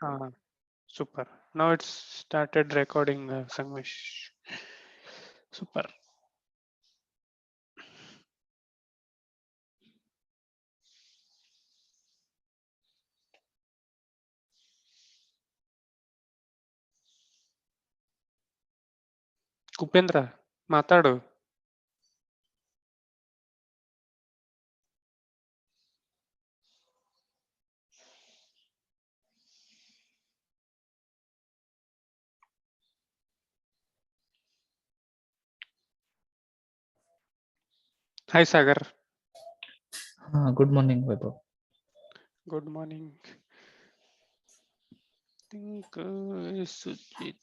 Super. Now it's started recording, Sangesh. Super. Upendra ಮಾತಾಡು. Hi Sagar. Good morning, Vaibhav. Good morning. Think Sujit.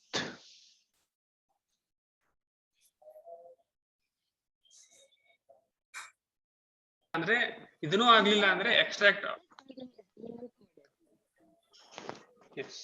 ಅಂದ್ರೆ ಇದನ್ನೂ ಆಗ್ಲಿಲ್ಲ ಅಂದ್ರೆ extract. S.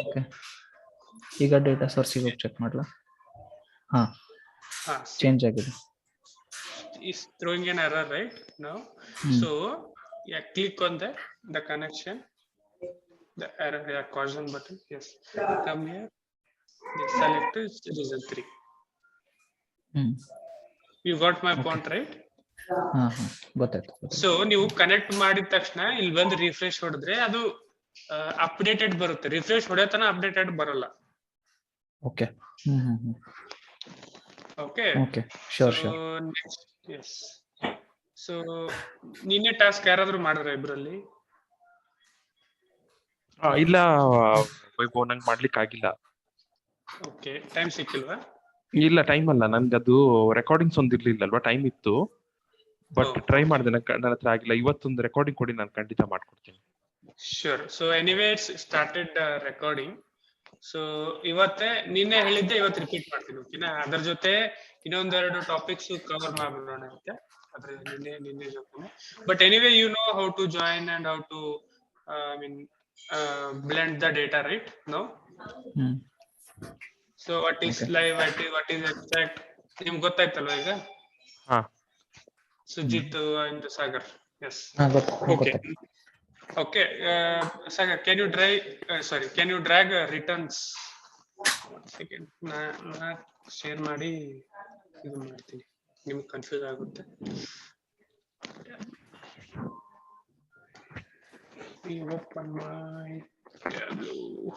Okay. ಈಗ data ಸೋರ್ಸಿಗೆ ಹೋಗಿ ಚೆಕ್ ಮಾಡ್ಲಾ? ಚೇಂಜ್ ಆಗಿದೆ. Is throwing an error right now. So yeah, click on the connection, the error caution button. Yes, come here. Yes, select result 3. You got my point, right? ಗೊತ್ತಾಯ್ತು. So ನೀವು connect ಮಾಡಿದ ತಕ್ಷಣ ಇಲ್ಲಿ ಬಂದು refresh ಹೊಡೆದ್ರೆ ಅದು updated ಬರುತ್ತೆ. Refresh ಹೊಡೆತನ ಅಪ್ಡೇಟೆಡ್ ಬರಲ್ಲ. Okay. Okay okay, sure. Next. Yes. So ನಿನ್ನೆ ಟಾಸ್ಕ್ ಯಾರಾದ್ರೂ ಮಾಡಿದ್ರ ಇಬ್ರಲ್ಲಿ? ಇಲ್ಲ ವೈಭವ್, ನಂಗೆ ಮಾಡ್ಲಿಕ್ಕೆ ಆಗಿಲ್ಲ. ಓಕೆ, ಟೈಮ್ ಸಿಕ್ಕಿಲ್ವಾ? ಇಲ್ಲ, ಟೈಮ್ ಅಲ್ಲ, ನನ್ಗೆ ಅದು ರೆಕಾರ್ಡಿಂಗ್ಸ್ ಒಂದು ಇರ್ಲಿಲ್ಲ ಅಲ್ವಾ, ಟೈಮ್ ಇತ್ತು. ಬಟ್ ಟ್ರೈ ಮಾಡಿದೆ, ನನ್ನ ಹತ್ರ ಆಗಿಲ್ಲ. ಇವತ್ತೊಂದು ರೆಕಾರ್ಡಿಂಗ್ ಕೊಡಿ, ನಾನು ಖಂಡಿತ ಮಾಡ್ಕೊಡ್ತೀನಿ. Sure. So anyway it's started recording. So ಇವತ್ತೇ ನಿನ್ನೆ ಹೇಳಿದ್ದೆ ಇವತ್ತು ರಿಪೀಟ್ ಮಾಡ್ತೀನಿ, ಓಕೆನಾ? ಅದ್ರ ಜೊತೆ ಇನ್ನೊಂದೆರಡು ಟಾಪಿಕ್ಸ್ ಕವರ್ ಮಾಡ್ಬಿಡೋಣ ಅಂತೆ ಅದ್ರ ನಿನ್ನೆ ಜೊತೆ. But anyway you know how to join and how to blend the data, right? No. So what is live, what is extract, ನಿಮ್ಗೆ ಗೊತ್ತಾಯ್ತಲ್ವಾ ಈಗ? Sujith and Sagar. Yes. Okay. Sagar, can you drag returns? One second. ನಾ share ಮಾಡಿ ಇದು ಮಾಡ್ತೀನಿ, ನಿಮ್ಗೆ confuse ಆಗುತ್ತೆ. Open my Tableau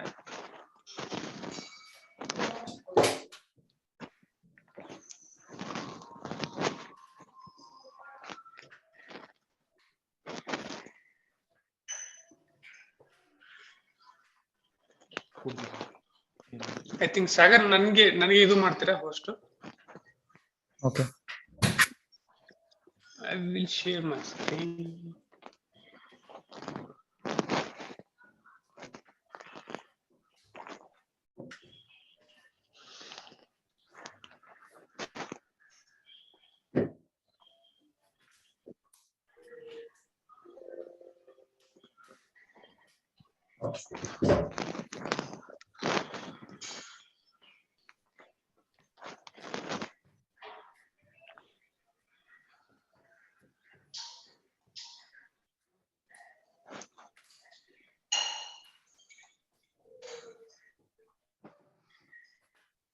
app. I think Sagar ನನಗೆ ಇದು ಮಾಡ್ತೀರಾ host? Okay. I will share my screen.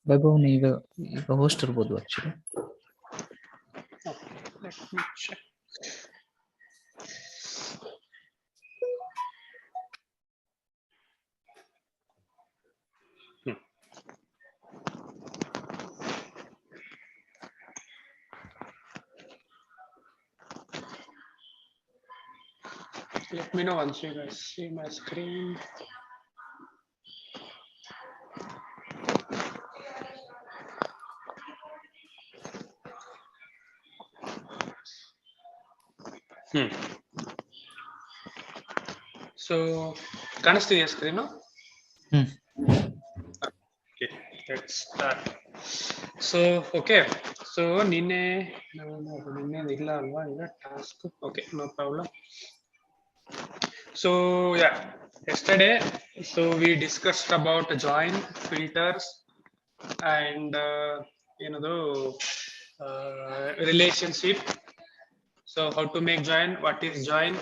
Vaibhav, ಈಗ ಹೋಸ್ಟ್ ಇರ್ಬೋದು actually. Let me check. Let me know once you guys see my screen. So ಕಾಣಿಸ್ತಿದೆಯಾ screen? Okay, let's start. So okay, so ನಿನ್ನೆ ಇಲ್ಲ ಅಲ್ವಾ ಈಗ task okay no problem. So yeah, yesterday so we discussed about join filters and relationship. So how to make join, what is join,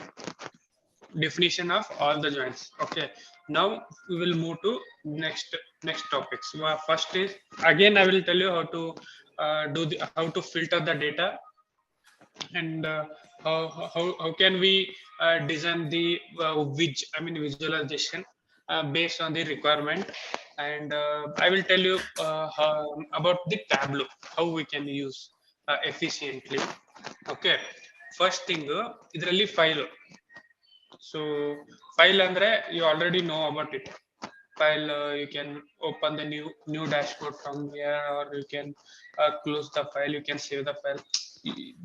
definition of all the joins. Okay, now we will move to next topics. First is, again I will tell you how to how to filter the data, and how can we design the visualization based on the requirement, and I will tell you about the Tableau, how we can use efficiently. Okay, first thing, idರಲ್ಲಿ file. So file andre you already know about it. File, you can open the new dashboard from here, or you can close the file, you can save the file.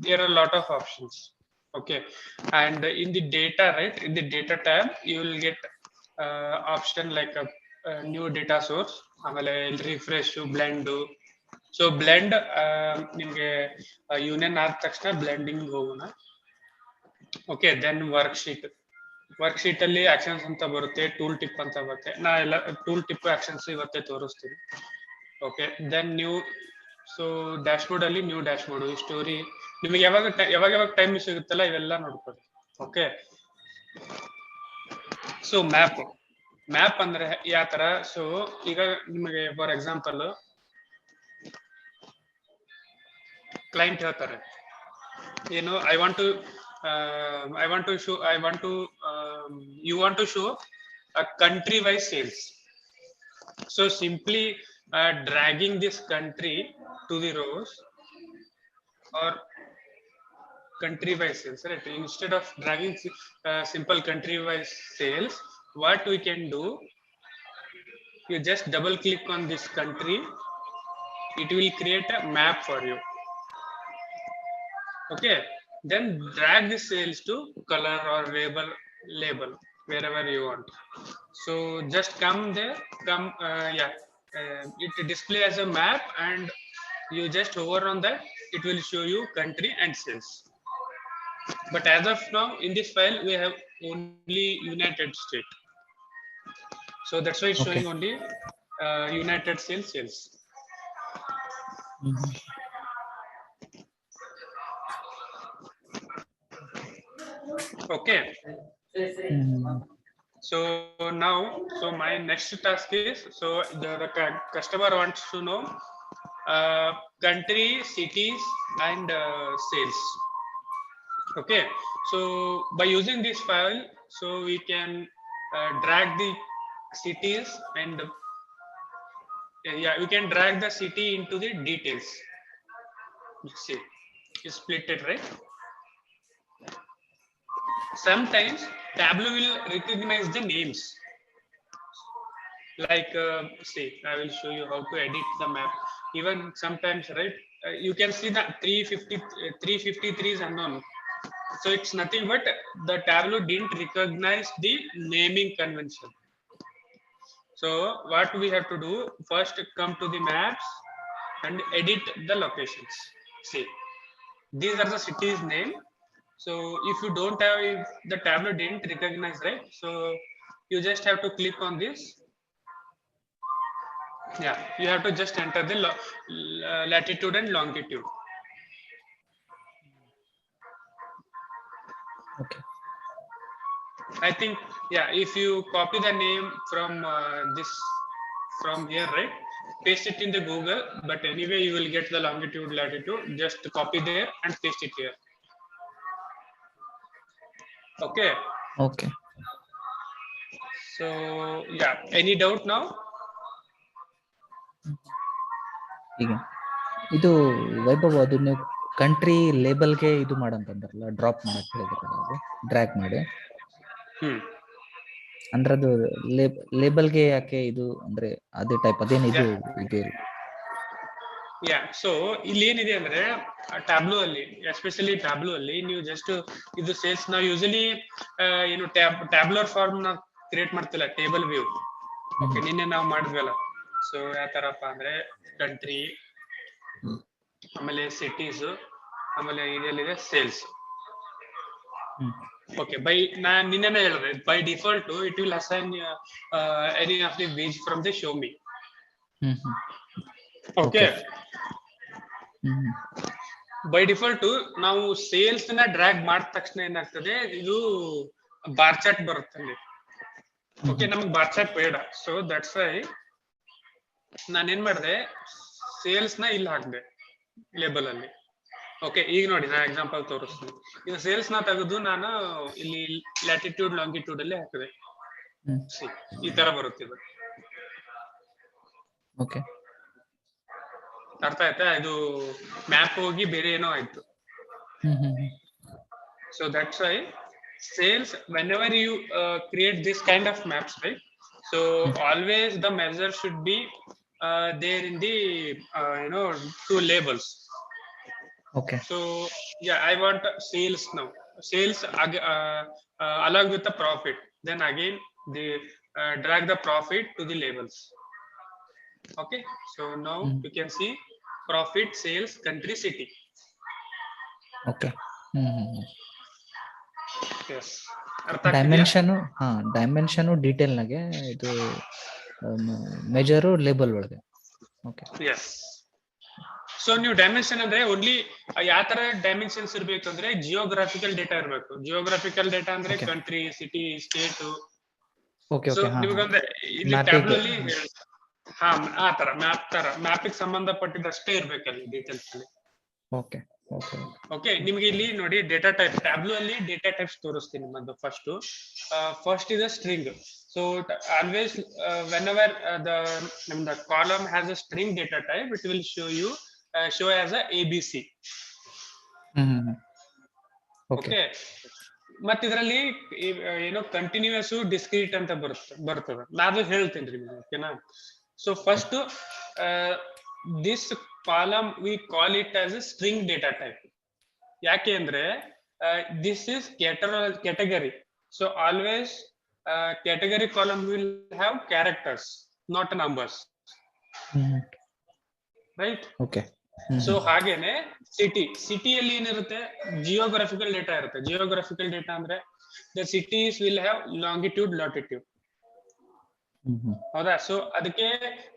There are a lot of options. Okay, and in the data, right, in the data tab you will get option like a new data source, ಆಮೇಲೆ refresh, blend. So blend ನಿಮಗೆ union ಆದ ತಕ್ಷಣ blending ಹೋಗೋಣ. Okay, then worksheet ಅಲ್ಲಿ actions ಅಂತ ಬರುತ್ತೆ, tool tip ಅಂತ ಬರುತ್ತೆ. ನಾ ಎಲ್ಲ ಟೂಲ್ ಟಿಪ್ ಆಕ್ಷನ್ಸ್ ಇವತ್ತೇ ತೋರಿಸ್ತೀನಿ. ಓಕೆ, ದೆನ್ ಸೊ ಡ್ಯಾಶ್ಬೋರ್ಡ್ ಅಲ್ಲಿ ನ್ಯೂ ಡ್ಯಾಶ್ಬೋರ್ಡ್, ಸ್ಟೋರಿ, ನಿಮಗೆ ಯಾವಾಗ ಟೈಮ್ ಸಿಗುತ್ತಲ್ಲ ಇವೆಲ್ಲ ನೋಡ್ಕೊಳ್ಳಿ. ಓಕೆ, ಸೊ ಮ್ಯಾಪ್ ಅಂದ್ರೆ ಯಾವ ತರ? ಸೊ ಈಗ ನಿಮಗೆ ಫಾರ್ ಎಕ್ಸಾಂಪಲ್ ಕ್ಲೈಂಟ್ ಹೇಳ್ತಾರೆ ಏನು, you want to show a country wise sales. So simply dragging this country to the rows, or country wise sales, right? Instead of dragging simple country wise sales, what we can do, you just double click on this country, it will create a map for you. Okay, then drag the sales to color or label wherever you want. So just come there, it display as a map, and you just hover on that, it will show you country and sales. But as of now in this file we have only United States, so that's why it's showing only United sales. Okay, so now, so my next task is, so the customer wants to know country, cities, and sales. Okay, so by using this file, so we can drag the cities, and we can drag the city into the details. You see, you split it, right? Sometimes Tableau will recognize the names, like see, I will show you how to edit the map. Even sometimes, right, you can see that 353 is unknown, so it's nothing but the Tableau didn't recognize the naming convention. So what we have to do, first come to the maps and edit the locations. See, these are the cities name. So if you don't have, if the Tableau didn't recognize, right, so you just have to click on this. Yeah, you have to just enter the latitude and longitude. Okay, I think, yeah, if you copy the name from from here, right, paste it in the Google, but anyway you will get the longitude, latitude, just copy there and paste it here. Okay, so yeah, any doubt now? ಈಗ ಇದು ವೈಭವ್, ಅದು ನೀವು country ಲೇಬಲ್ಗೆ ಇದು ಮಾಡಂತಂದ್ರಲ್ಲ, drop ಮಾಡಕ್ ಹೇಳಿದ್ರೆ drag ಮಾಡಿ, ಅಂದ್ರೆ ಅದು ಲೇಬಲ್ಗೆ ಯಾಕೆ ಇದು ಅಂದ್ರೆ ಅದೇ ಟೈಪ್ ಅದೇನು ಇದು ಇದೆ? ಸೊ ಇಲ್ಲಿ ಏನಿದೆ ಅಂದ್ರೆ ಟ್ಯಾಬ್ಲೋ ಅಲ್ಲಿ, ಎಸ್ಪೆಷಲಿ ಟ್ಯಾಬ್ಲೋ ಅಲ್ಲಿ ನೀವು ಜಸ್ಟ್ ಇದು ಸೇಲ್ಸ್, ನಾವು ಯೂಶಲಿ ಏನು ಟ್ಯಾಬ್ಲರ್ ಫಾರ್ಮ್ ನ ಕ್ರಿಯೇಟ್ ಮಾಡ್ತಿಲ್ಲ, ಟೇಬಲ್ ವ್ಯೂ. ಓಕೆ, ನಿನ್ನೆ ನಾವು ಮಾಡಿದ್ವಲ್ಲ. ಸೊ ಯಾವ ತರಪ್ಪ ಅಂದ್ರೆ ಕಂಟ್ರಿ, ಆಮೇಲೆ ಸಿಟೀಸ್, ಆಮೇಲೆ ಇದೆಲ್ಲಿದೆ ಸೇಲ್ಸ್. ಹ್ಮ್ ಓಕೆ, ಬೈ ನಾನ್ ನಿನ್ನೆ ಹೇಳಿದೆ by default it will assign any of the ways from the show me. Hmm hmm okay, hmm by default ನಾವು ಸೇಲ್ಸ್ ನ ಡ್ರ್ಯಾಗ್ ಮಾಡಿದ ತಕ್ಷಣ ಏನಾಗ್ತದೆ, ಇದು ಬಾರ್ ಚಾರ್ಟ್ ಬರುತ್ತೆ ಅಲ್ಲಿ. ಓಕೆ, ನಮ್ಗೆ ಬಾರ್ ಚಾರ್ಟ್ ಬೇಡ. ಸೊ ದಟ್ಸ್ ವೈ ನಾನೇನ್ ಮಾಡಿದೆ, ಸೇಲ್ಸ್ ನ ಇಲ್ಲಿ ಹಾಕಿದೆ ಲೇಬಲ್ ಅಲ್ಲಿ. ಓಕೆ, ಈಗ ನೋಡಿ ನಾ ಎಕ್ಸಾಂಪಲ್ ತೋರಿಸ್ತೀನಿ. ಈಗ ಸೇಲ್ಸ್ ನ ತೆಗೆದು ನಾನು ಇಲ್ಲಿ ಲ್ಯಾಟಿಟ್ಯೂಡ್ ಲಾಂಗಿಟ್ಯೂಡ್ ಅಲ್ಲಿ ಹಾಕಿದೆ. ಹ್ಮ್ ಈ ತರ ಬರುತ್ತೆ ಇದು. ಓಕೆ ಅರ್ಥ ಆಯ್ತಾ? ಇದು ಮ್ಯಾಪ್ ಹೋಗಿ ಬೇರೆ ಏನೋ ಆಯ್ತು. ಹ್ಮ್ ಹ್ಮ್ So that's why sales, whenever you create this kind of maps, right? So always the measure should be there in the two labels. Okay So yeah, I want sales now. Sales along with the profit. Then again, they drag the profit to the labels. Okay. So now you can see profit, sales, country, city. Okay hmm Yes. ಅರ್ಥ ಆಗ್ತಿದ್ಯಾ? Dimension detail ನಾಗೆ ಇದು measure label ಒಳಗೆ. Okay yes. So ನೀವು dimension ಅಂದ್ರೆ only ಯಾವ ತರ dimensions ಇರ್ಬೇಕಂದ್ರೆ ಜಿಯೋಗ್ರಾಫಿಕಲ್ ಡೇಟಾ ಇರಬೇಕು. ಜಿಯೋಗ್ರಾಫಿಕಲ್ ಡೇಟಾ ಅಂದ್ರೆ country, city, state. Okay so okay ಹಾ ನಿಮ್ಗಂದ್ರೆ ಇಲ್ಲಿ ಟ್ಯಾಬ್ಲ್ ಅಲ್ಲಿ ಆ ತರ ಮ್ಯಾಪಿಗೆ ಸಂಬಂಧಪಟ್ಟಿದ್ದಷ್ಟೇ ಇರ್ಬೇಕಲ್ಲಿ ಡೀಟೇಲ್ಸ್ ಅಲ್ಲಿ. ಓಕೆ ಓಕೆ ಓಕೆ, ನಿಮ್ಗೆ ಇಲ್ಲಿ ನೋಡಿ ಡೇಟಾ ಟೈಪ್ ಟ್ಯಾಬ್ಲು ಅಲ್ಲಿ ಡೇಟಾ ಟೈಪ್ಸ್ ತೋರಿಸ್ತೀನಿ. ನಿಮ್ಮದು first is a string. So always whenever the column has a string data type, it will show as a ABC. Okay, ಮತ್ತ ಇದರಲ್ಲಿ ಏನೋ ಕಂಟಿನ್ಯೂಸ್, ಡಿಸ್ಕ್ರೀಟ್ ಅಂತ ಬರ್ತದೆ. ನಾನು ಹೇಳ್ತೀನಿ ನಿಮಗೆ. ಓಕೆನಾ? So first this column we call it as a string data type. ಯಾಕೆ ಅಂದ್ರೆ this is category. So always category column will have characters, not numbers. Right? Okay so ಹಾಗೇನೆ ಸಿಟಿಯಲ್ಲಿ ಏನಿರುತ್ತೆ, ಜಿಯೋಗ್ರಫಿಕಲ್ ಡೇಟಾ ಇರುತ್ತೆ. ಜಿಯೋಗ್ರಫಿಕಲ್ ಡೇಟಾ ಅಂದ್ರೆ the cities will have longitude, latitude. ಹೌದಾ? So ಅದಕ್ಕೆ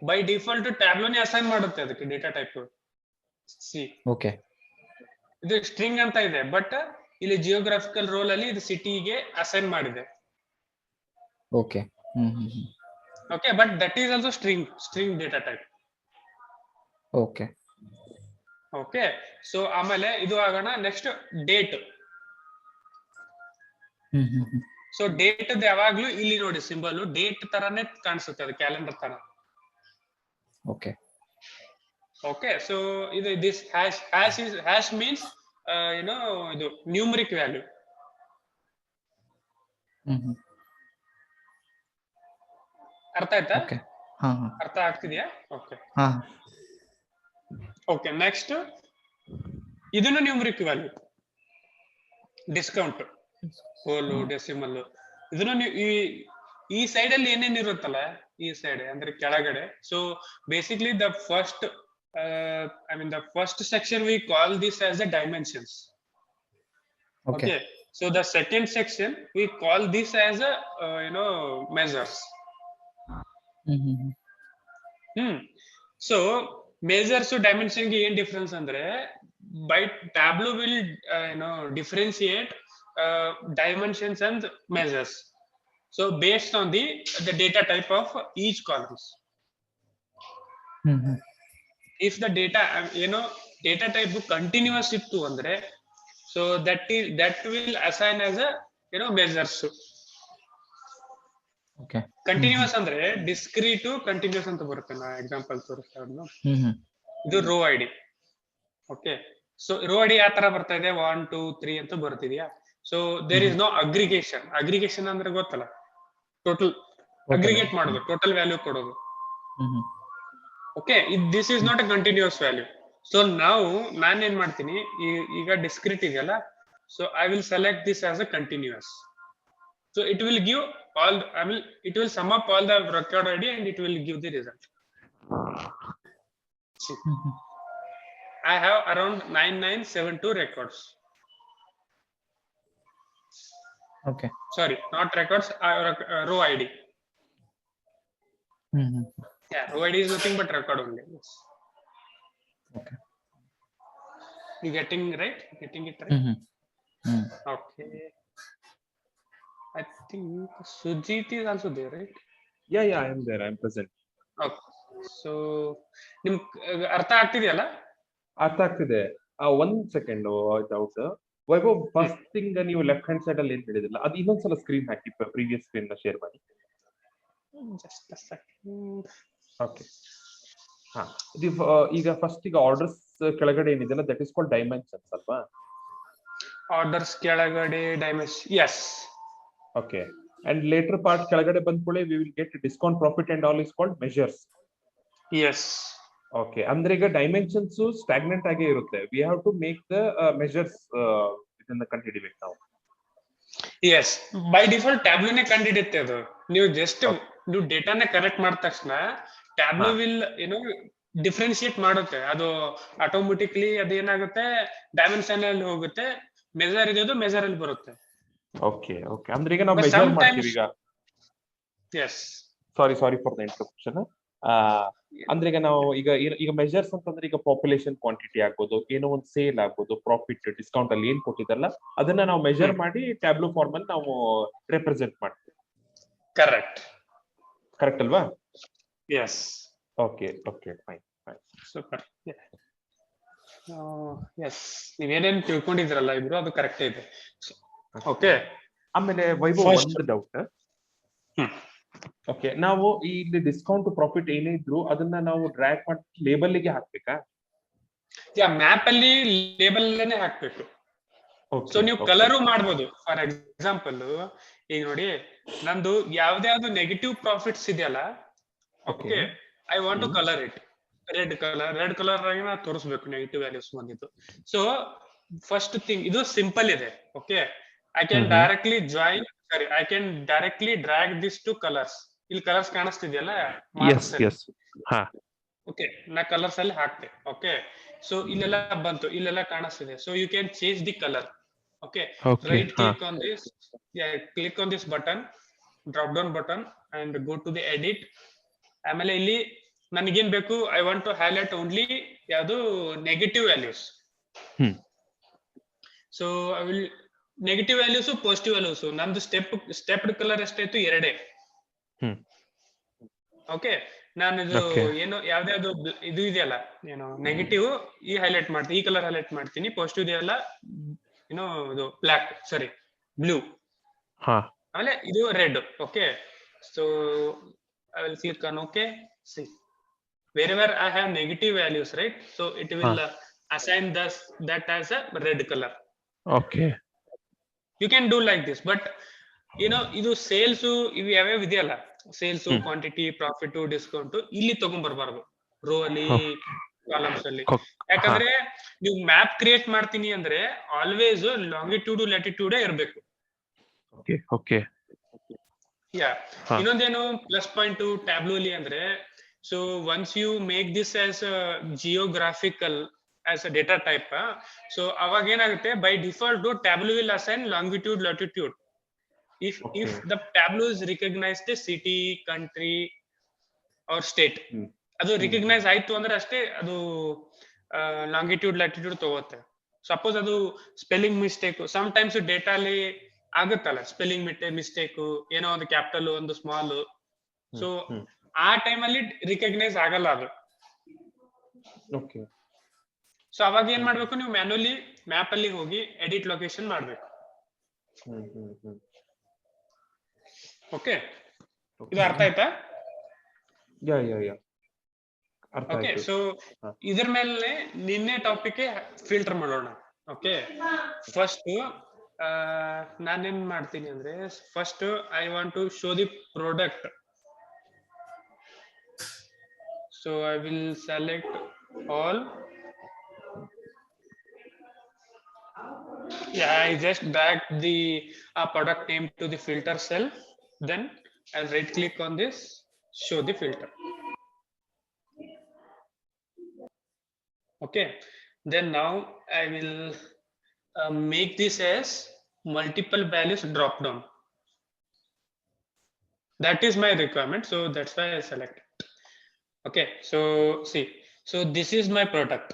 by default ಟ್ಯಾಬ್ಲೋನೇ ಅಸೈನ್ ಮಾಡುತ್ತೆ ಅದಕ್ಕೆ ಡೇಟಾ ಟೈಪ್. ಓಕೆ ಇದು ಸ್ಟ್ರಿಂಗ್ ಅಂತ ಇದೆ, ಬಟ್ ಇಲ್ಲಿ ಜಿಯೋಗ್ರಾಫಿಕಲ್ ರೋಲ್ ಅಲ್ಲಿ ಇದು ಸಿಟಿಗೆ ಅಸೈನ್ ಮಾಡಿದೆ. Okay okay, but that is also string data type. Okay okay, so ಆಮೇಲೆ ಇದು ಆಗೋಣ. Next date. ಸೊ ಡೇಟ್ ಯಾವಾಗ್ಲೂ ಇಲ್ಲಿ ನೋಡಿ ಸಿಂಬಲ್ ಡೇಟ್ ತರಾನೇ ಕಾಣಿಸುತ್ತೆ, ಅದು ಕ್ಯಾಲೆಂಡರ್ ತರ. ಓಕೆ ಓಕೆ, ಸೊ ಇದು ದಿಸ್ ಹ್ಯಾಶ್ ಮೀನ್ಸ್ ಇದು ನ್ಯೂಮರಿಕ್ ವ್ಯಾಲ್ಯೂ. ಅರ್ಥ ಆಯ್ತಾ? ಅರ್ಥ ಆಗ್ತಿದ್ಯಾ? ಓಕೆ ಓಕೆ, ನೆಕ್ಸ್ಟ್ ಇದನ್ನು ನ್ಯೂಮರಿಕ್ ವ್ಯಾಲ್ಯೂ. ಡಿಸ್ಕೌಂಟ್, ಹೋಲು, ಡೆಸಿಮಲ್, ಇದನ್ನು ಈ ಸೈಡ್ ಅಲ್ಲಿ ಏನೇನ್ ಇರುತ್ತಲ್ಲ, ಈ ಸೈಡ್ ಅಂದ್ರೆ ಕೆಳಗಡೆ. So basically the first section we call this as the dimensions. Okay, so the second section we call this as a measures. So measures to dimension ಗೆ ಏನ್ ಡಿಫರೆನ್ಸ್ ಅಂದ್ರೆ, by Tableau will differentiate dimensions and measures. So based on the data type of each columns. If the data data type continuous ittu andre, so that will assign as a measures. Okay, continuous ಅಂದ್ರೆ discrete continuous ಅಂತ ಬರುತ್ತೆ. ನಾ example ತೋರಿಸ್ತಾ ಇರೋದು ಇದು row ID. Okay, so row ID ಯಾವ ತರ ಬರ್ತಾ ಇದೆ, 1 2 3 ಅಂತ ಬರ್ತಿದ್ಯಾ. So there is no aggregation. Aggregation ಅಂದ್ರೆ ಗೊತ್ತಲ್ಲ, ಟೋಟಲ್ ಅಗ್ರಿಗೇಟ್ ಮಾಡೋದು, ಟೋಟಲ್ ವ್ಯಾಲ್ಯೂ ಕೊಡೋದು. Okay, this is not a continuous value. So ನಾನು ಏನ್ ಮಾಡ್ತೀನಿ, ಈಗ ಡಿಸ್ಕ್ರೀಟ್ ಇದೆಯಲ್ಲ, so I will select this as a continuous. So it will give it will sum up all the record ID and it will give the result. I have around 9972 records. Okay. Sorry, not records, row ID. Mm-hmm. Yeah, row ID is nothing but record only. Yes. Okay. You getting right? Getting it right? Mm-hmm. Mm. Okay. I think Sujit is also there, right? Yeah, I am there. I am present. Okay. So, ನಿಮ್ ಅರ್ಥ ಆಗ್ತಿದೆಯಲ್ಲ? ಅರ್ಥ ಆಗ್ತಿದೆ. ಒಂದ್ second doubt. Vaibhav, first thing ನೀವು left hand side ಅಲ್ಲಿ ಏನ್ ಹೇಳಿದಿಲ್ಲ, ಅದು ಇನ್ನೊಂದ್ಸಲ ಸ್ಕ್ರೀನ್ ಹಾಕಿ, ಪ್ರೀವಿಯಸ್ ಸ್ಕ್ರೀನ್ ನ ಶೇರ್ ಮಾಡಿ. Just a second. ಓಕೆ. ಹಾ, ಈಗ ಫಸ್ಟ್ ಈಗ ಆರ್ಡರ್ಸ್ ಕೆಳಗಡೆ ಏನಿದೆಯಲ್ಲ, ದಟ್ ಇಸ್ ಕಾಲ್ಡ್ ಡೈಮೆನ್ಷನ್ಸ್ ಅಲ್ವಾ? ಆರ್ಡರ್ಸ್ ಕೆಳಗಡೆ dimension. Yes. Okay. And later part ಕೆಳಗಡೆ ಬಂದ್ಕೊಳ್ಳಿ, we will get discount, profit and all is called measures. Yes. Okay. ಅಂದ್ರೆ ಈಗ ಡೈಮೆನ್ಷನ್ಸ್ ಸ್ಟಾಗ್ನೆಂಟ್ ಆಗೇ ಇರುತ್ತೆ. We have to make the measures ಇದನ್ನ ಕಂಡುಹಿಡಿಬೇಕು ನಾವು. Yes. By default ಟ್ಯಾಬ್ಲೂನೇ ಕಂಡುಹಿಡಿಯುತ್ತೆ ಅದು. ನೀವು ಜಸ್ಟ್ ನೀವು ಡೇಟಾನ ಕರೆಕ್ಟ್ ಮಾಡಿದ ತಕ್ಷಣ ಟ್ಯಾಬ್ಲೂ ವಿಲ್ ಡಿಫ್ರೆನ್ಶಿಯೇಟ್ ಮಾಡುತ್ತೆ. ಅದು ಆಟೋಮೆಟಿಕ್ಲಿ ಅದೇನಾಗುತ್ತೆ, ಡೈಮೆನ್ಷನ್ ಅಲ್ಲಿ ಹೋಗುತ್ತೆ, ಮೆಜರ್ ಇರೋದು ಮೆಜರ್ ಅಲ್ಲಿ ಬರುತ್ತೆ. ಓಕೆ. ಅಂದ್ರೆ ಈಗ ನಾವು ಮೆಜರ್ ಮಾಡ್ತೀವಿ ಈಗ. Yes. Sorry for the interruption. ಅಂದ್ರೆ ಈಗ ನಾವು ಈಗ ಮೆಜರ್ಸ್ ಅಂತಂದ್ರೆ ಈಗ ಪಾಪ್ಯುಲೇಷನ್ ಕ್ವಾಂಟಿಟಿ ಆಗ್ಬೋದು, ಏನೋ ಒಂದು ಸೇಲ್ ಆಗ್ಬೋದು, ಪ್ರಾಫಿಟ್, ಡಿಸ್ಕೌಂಟ್ ಅಲ್ಲಿ ಏನ್ ಕೊಟ್ಟಿದ್ದಲ್ಲ ಅದನ್ನ ನಾವು ಮೆಜರ್ ಮಾಡಿ ಟ್ಯಾಬ್ಲೂ ಫಾರ್ಮ್ ಅಲ್ಲಿ ನಾವು ರೆಪ್ರೆಸೆಂಟ್ ಮಾಡ್ತೀವಿ. ಕರೆಕ್ಟ್ ಅಲ್ವಾ? Yes. Okay, fine. Super. Yes, ನೀವೇನೇನ್ ತಿಳ್ಕೊಂಡಿದ್ರಲ್ಲ ಇಬ್ರು, ಅದು ಕರೆಕ್ಟ್ ಇದೆ. ಓಕೆ. ಆಮೇಲೆ ವೈಭವ್, ಒಂದು ಡೌಟ್. ಓಕೆ, ನಾವು ಇಲ್ಲಿ ಡಿಸ್ಕೌಂಟ್, ಪ್ರಾಫಿಟ್ ಏನೇ ಇದ್ರು ಅದನ್ನ ನಾವು ಡ್ರ್ಯಾಗ್ ಮಾಡಿ ಲೇಬಲ್ ಗೆ ಹಾಕ್ಬೇಕಾ? ಮ್ಯಾಪ್ ಅಲ್ಲಿ ಲೇಬಲ್ ಅಲ್ಲೇ ಹಾಕ್ಬೇಕು. ಸೊ ನೀವು ಕಲರು ಮಾಡ್ಬೋದು. ಫಾರ್ ಎಕ್ಸಾಂಪಲ್ ಈಗ ನೋಡಿ, ನಂದು ಯಾವ್ದಾವ್ದು ನೆಗೆಟಿವ್ ಪ್ರಾಫಿಟ್ಸ್ ಇದೆಯಲ್ಲ, okay, I want to colour it red colour ಆಗಿ ನಾ ತೋರಿಸ್ಬೇಕು ನೆಗೆಟಿವ್ ವ್ಯಾಲ್ಯೂಸ್ ಬಂದಿದ್ದು. ಸೊ ಫಸ್ಟ್ ಥಿಂಗ್, ಇದು ಸಿಂಪಲ್ ಇದೆ. Okay, I can directly drag this to colours. ಇಲ್ಲಿ ಕಲರ್ಸ್ ಕಾಣಿಸ್ತಿದೆಯಲ್ಲ, ಓಕೆ, ನಾ ಕಲರ್ಸ್ ಅಲ್ಲಿ ಹಾಕ್ತೆ. ಓಕೆ, ಸೊ ಇಲ್ಲೆಲ್ಲ ಬಂತು, ಇಲ್ಲೆಲ್ಲ ಕಾಣಿಸ್ತಿದೆ. So you can change the colour. Okay, right click on this button, drop down button, and go to the edit. ಆಮೇಲೆ ಇಲ್ಲಿ ನನಗೇನ್ ಬೇಕು, I want to highlight only ಯಾವುದು negative values. So I will negative values, positive values. ನಮ್ದು stepped colour ಎಷ್ಟಾಯ್ತು? 2. Okay, ನಾನು ಇದು ಏನು ಯಾವ್ದಾವ್ದು ಇದು ಇದೆಯಲ್ಲ, ಏನು ನೆಗೆಟಿವ್ ಈ ಹೈಲೈಟ್ ಮಾಡ್ತೀನಿ, ಈ ಕಲರ್ ಹೈಲೈಟ್ ಮಾಡ್ತೀನಿ. ಪಾಸಿಟಿವ್ ಇದೆಯಲ್ಲ, ಏನೋ ಇದು ಬ್ಲಾಕ್, ಸಾರಿ ಬ್ಲೂ. ಆಮೇಲೆ ಇದು red. Okay, so I will click on okay. C, wherever I have negative values, right? So it will assign that as a red color. Okay. You can do like this, but ಇದು sales ಇವು ಯಾವ್ಯಾವ ಇದೆಯಲ್ಲ, sales, quantity, profit, discount, ಇಲ್ಲಿ ತಗೊಂಡ್ ಬರ್ಬಾರ್ದು rho ಅಲ್ಲಿ, columns ಅಲ್ಲಿ. ಯಾಕಂದ್ರೆ ನೀವು ಮ್ಯಾಪ್ ಕ್ರಿಯೇಟ್ ಮಾಡ್ತೀನಿ ಅಂದ್ರೆ ಆಲ್ವೇಸ್ ಲಾಂಗಿಟ್ಯೂಡ್, ಲ್ಯಾಟಿಟ್ಯೂಡ್ ಇರ್ಬೇಕು. ಓಕೆ. ಇನ್ನೊಂದೇನು ಪ್ಲಸ್ ಪಾಯಿಂಟ್ ಟ್ಯಾಬ್ಲೂ ಅಲ್ಲಿ ಅಂದ್ರೆ, so once you make this as a geographical, as a data type, so aವಾಗ ಏನಾಗುತ್ತೆ, by default tableau will assign longitude, latitude. If the tableau is recognized the city, country or state, ಅದು recognise ಆಯ್ತು ಅಂದ್ರೆ ಅಷ್ಟೇ ಅದು longitude, latitude ತಗೋತ್ತೆ. Suppose ಅದು spelling mistake, sometimes data ಅಲ್ಲಿ ಆಗುತ್ತಲ್ಲ ಸ್ಪೆಲ್ಲಿಂಗ್ ಮಿಸ್ಟೇಕ್, ಏನೋ ಒಂದು ಕ್ಯಾಪಿಟಲ್, ಒಂದು ಸ್ಮಾಲ್, ಸೊ ಆ ಟೈಮಲ್ಲಿ ರಿಕಗ್ನೈಸ್ ಆಗಲ್ಲ ಅದು. ಓಕೆ. ಸೊ ಅವಾಗ ಏನ್ ಮಾಡ್ಬೇಕು, ನೀವು ಮ್ಯಾನ್ಯುಲಿ ಮ್ಯಾಪ್ ಅಲ್ಲಿ ಹೋಗಿ ಎಡಿಟ್ ಲೊಕೇಶನ್ ಮಾಡ್ಬೇಕು. ಓಕೆ, ಇದು ಅರ್ಥ ಆಯ್ತಾ? ಓಕೆ, ಸೊ ಇದ್ರ ಮೇಲೆ ನಿನ್ನೆ ಟಾಪಿಕ್ ಫಿಲ್ಟರ್ ಮಾಡೋಣ. ಓಕೆ, ಫಸ್ಟ್ ನಾನೇನ್ ಮಾಡ್ತೀನಿ ಅಂದ್ರೆ, first I want to show the product. So I will select all. I just drag the product name to the filter cell. Then I'll right click on this, show the filter. Okay. then now I will make this as multiple values drop down. That is my requirement, so that's why I select it. Okay, so see, so this is my product,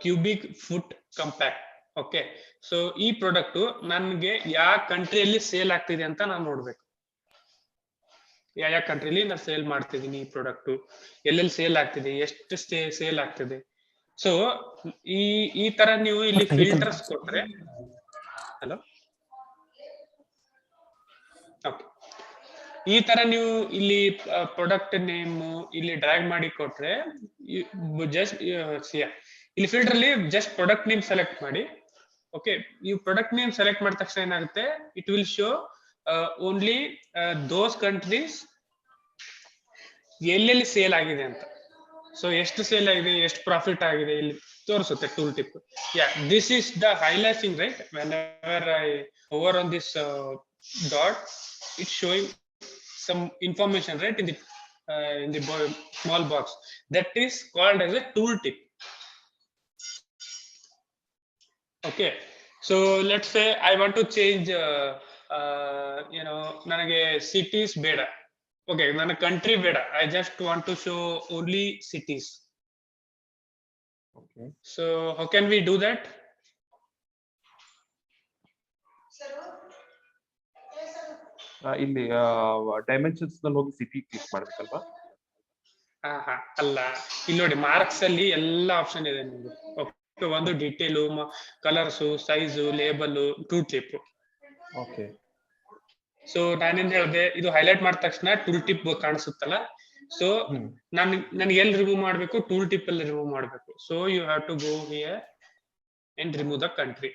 cubic foot compact. Okay, so ಈ product ನನಗೆ ಯಾವ ಕಂಟ್ರಿಯಲ್ಲಿ sale ಆಗ್ತಿದೆ ಅಂತ ನಾನು ನೋಡ್ಬೇಕು. ಯಾವ ಕಂಟ್ರಿಲಿ ನಾನು sale ಮಾಡ್ತಿದ್ದೀನಿ ಈ ಪ್ರಾಡಕ್ಟ್, ಎಲ್ಲೆಲ್ಲಿ ಸೇಲ್ ಆಗ್ತಿದೆ, ಎಷ್ಟು ಸೇಲ್ ಆಗ್ತಿದೆ. ಸೊ ಈ ತರ ನೀವು ಇಲ್ಲಿ ಫಿಲ್ಟರ್ಸ್ ಕೊಟ್ರೆ, ಹಲೋ, ಓಕೆ, ಈ ತರ ನೀವು ಇಲ್ಲಿ ಪ್ರಾಡಕ್ಟ್ ನೇಮ್ ಇಲ್ಲಿ ಡ್ರ್ಯಾಗ್ ಮಾಡಿ ಕೊಟ್ರೆ, ಜಸ್ಟ್ ಇಲ್ಲಿ ಫಿಲ್ಟರ್ ಅಲ್ಲಿ ಜಸ್ಟ್ ಪ್ರಾಡಕ್ಟ್ ನೇಮ್ ಸೆಲೆಕ್ಟ್ ಮಾಡಿ. ಓಕೆ, ಈ ಪ್ರಾಡಕ್ಟ್ ನೇಮ್ ಸೆಲೆಕ್ಟ್ ಮಾಡಿದ ತಕ್ಷಣ ಏನಾಗುತ್ತೆ, it will show only those countries ಎಲ್ಲೆಲ್ಲಿ ಸೇಲ್ ಆಗಿದೆ ಅಂತ. ಸೊ ಎಷ್ಟು ಸೇಲ್ ಆಗಿದೆ, ಎಷ್ಟು ಪ್ರಾಫಿಟ್ ಆಗಿದೆ ಇಲ್ಲಿ ತೋರಿಸುತ್ತೆ tool tip. Yeah, this is the highlighting, right? Whenever I over on this dot, it's showing some information, right, in the small box. That is called as a tool tip. Okay, so let's say I want to change ನನಗೆ cities ಬೇಡ. Okay, ನನ್ನ country ಬೇಡ, I just want to show only cities. Okay, so how can we do that? ಇಲ್ಲಿ dimensions ನಲ್ಲಿ ಹೋಗಿ city click ಮಾಡ್ಬೇಕಲ್ವಾ? ಅಲ್ಲ, ಇಲ್ಲಿ ನೋಡಿ ಮಾರ್ಕ್ಸ್ ಅಲ್ಲಿ ಎಲ್ಲಾ ಆಪ್ಷನ್ ಇದೆ ನಿಮ್ಗೆ. ಓಕೆ, ಒಂದು detail, colours, size, label, tool tip. Okay, so ನಾನೇನ್ ಹೇಳಿದೆ, ಇದು ಹೈಲೈಟ್ ಮಾಡಿದ ತಕ್ಷಣ ಟೂಲ್ ಟಿಪ್ ಕಾಣಿಸುತ್ತಲ್ಲ. ಸೊ ನನಗೆ ಎಲ್ಲಿ ರಿಮೂವ್ ಮಾಡ್ಬೇಕು, ಟೂಲ್ ಟಿಪ್ ಅಲ್ಲಿ ರಿಮೂವ್ ಮಾಡ್ಬೇಕು. So you have to go here and remove the country.